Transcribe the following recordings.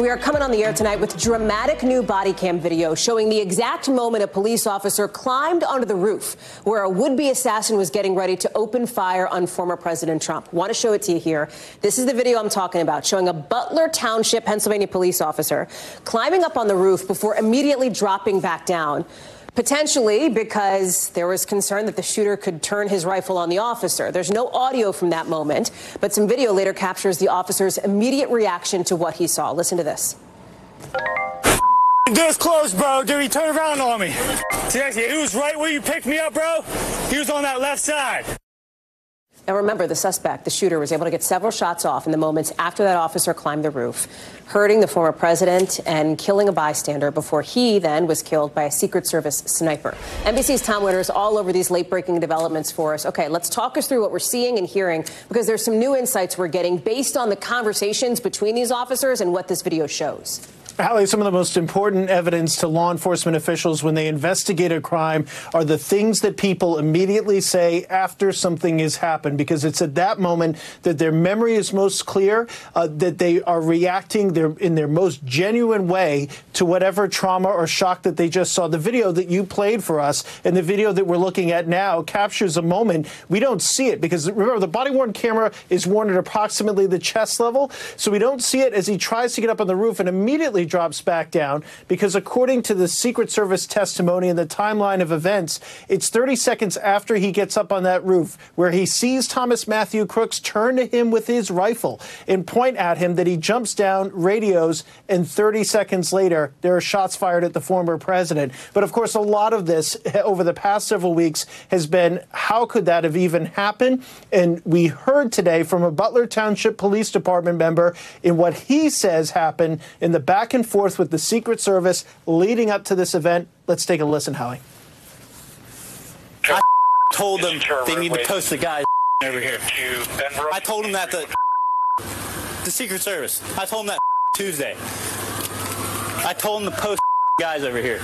We are coming on the air tonight with dramatic new body cam video showing the exact moment a police officer climbed onto the roof where a would-be assassin was getting ready to open fire on former President Trump. Want to show it to you here. This is the video I'm talking about, showing a Butler Township, Pennsylvania police officer climbing up on the roof before immediately dropping back down. Potentially because there was concern that the shooter could turn his rifle on the officer. There's no audio from that moment, but some video later captures the officer's immediate reaction to what he saw. Listen to this. Door's closed, bro. Dude, he turned around on me. Seriously, he was right where you picked me up, bro. He was on that left side. Now remember, the suspect, the shooter, was able to get several shots off in the moments after that officer climbed the roof, hurting the former president and killing a bystander before he then was killed by a Secret Service sniper. NBC's Tom Winter is all over these late-breaking developments for us. Okay, let's talk us through what we're seeing and hearing, because there's some new insights we're getting based on the conversations between these officers and what this video shows. Hallie, some of the most important evidence to law enforcement officials when they investigate a crime are the things that people immediately say after something has happened, because it's at that moment that their memory is most clear, that they are reacting in their most genuine way to whatever trauma or shock that they just saw. The video that you played for us and the video that we're looking at now captures a moment. We don't see it because, remember, the body-worn camera is worn at approximately the chest level, so we don't see it as he tries to get up on the roof and immediately drops back down, because according to the Secret Service testimony and the timeline of events, it's 30 seconds after he gets up on that roof where he sees Thomas Matthew Crooks turn to him with his rifle and point at him that he jumps down, radios, and 30 seconds later, there are shots fired at the former president. But of course, a lot of this over the past several weeks has been, how could that have even happened? And we heard today from a Butler Township Police Department member in what he says happened in the back and forth with the Secret Service leading up to this event. Let's take a listen, Howie. I told them they need to post the guy over here. I told them that the Secret Service. I told them that Tuesday. I told them to post guys over here.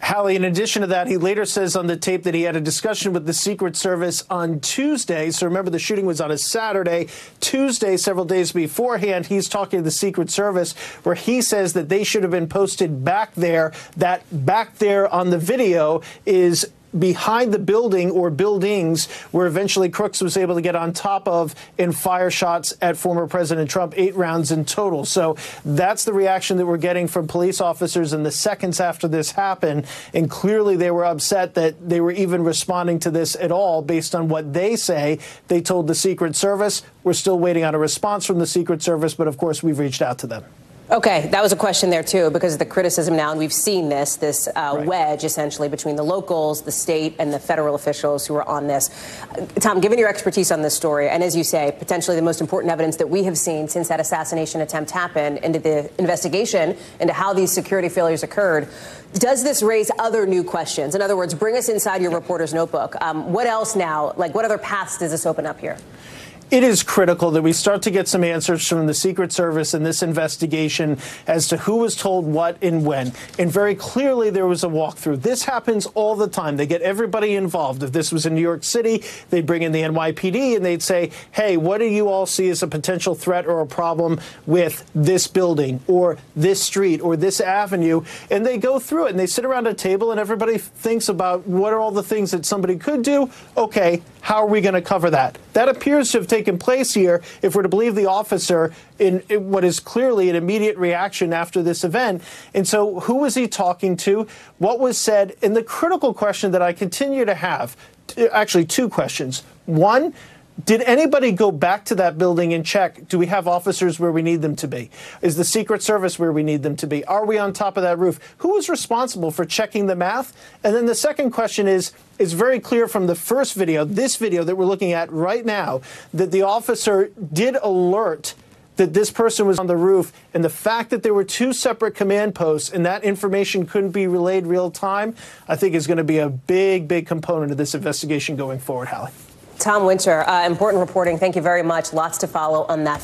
Hallie, in addition to that, he later says on the tape that he had a discussion with the Secret Service on Tuesday. So remember, the shooting was on a Saturday. Tuesday, several days beforehand, he's talking to the Secret Service where he says that they should have been posted back there. That back there on the video is behind the building or buildings where eventually Crooks was able to get on top of and fire shots at former President Trump, 8 rounds in total. So that's the reaction that we're getting from police officers in the seconds after this happened. And clearly they were upset that they were even responding to this at all based on what they say. They told the Secret Service. We're still waiting on a response from the Secret Service, but of course we've reached out to them. Okay, that was a question there, too, because of the criticism now, and we've seen this Right. wedge, essentially, between the locals, the state, and the federal officials who are on this. Tom, given your expertise on this story, and as you say, potentially the most important evidence that we have seen since that assassination attempt happened into the investigation into how these security failures occurred, does this raise other new questions? In other words, bring us inside your reporter's notebook. What else now? Like, what other paths does this open up here? It is critical that we start to get some answers from the Secret Service in this investigation as to who was told what and when. And very clearly there was a walkthrough. This happens all the time. They get everybody involved. If this was in New York City, they'd bring in the NYPD and they'd say, hey, what do you all see as a potential threat or a problem with this building or this street or this avenue? And they go through it and they sit around a table and everybody thinks about what are all the things that somebody could do. Okay, how are we going to cover that? That appears to have taken place here, if we're to believe the officer, in what is clearly an immediate reaction after this event. And so who was he talking to? What was said? And the critical question that I continue to have, actually 2 questions. One, did anybody go back to that building and check, do we have officers where we need them to be? Is the Secret Service where we need them to be? Are we on top of that roof? Who was responsible for checking the math? And then the second question is, it's very clear from the first video, this video that we're looking at right now, that the officer did alert that this person was on the roof, and the fact that there were 2 separate command posts and that information couldn't be relayed real time, I think is going to be a big, big component of this investigation going forward, Hallie. Tom Winter, important reporting. Thank you very much. Lots to follow on that.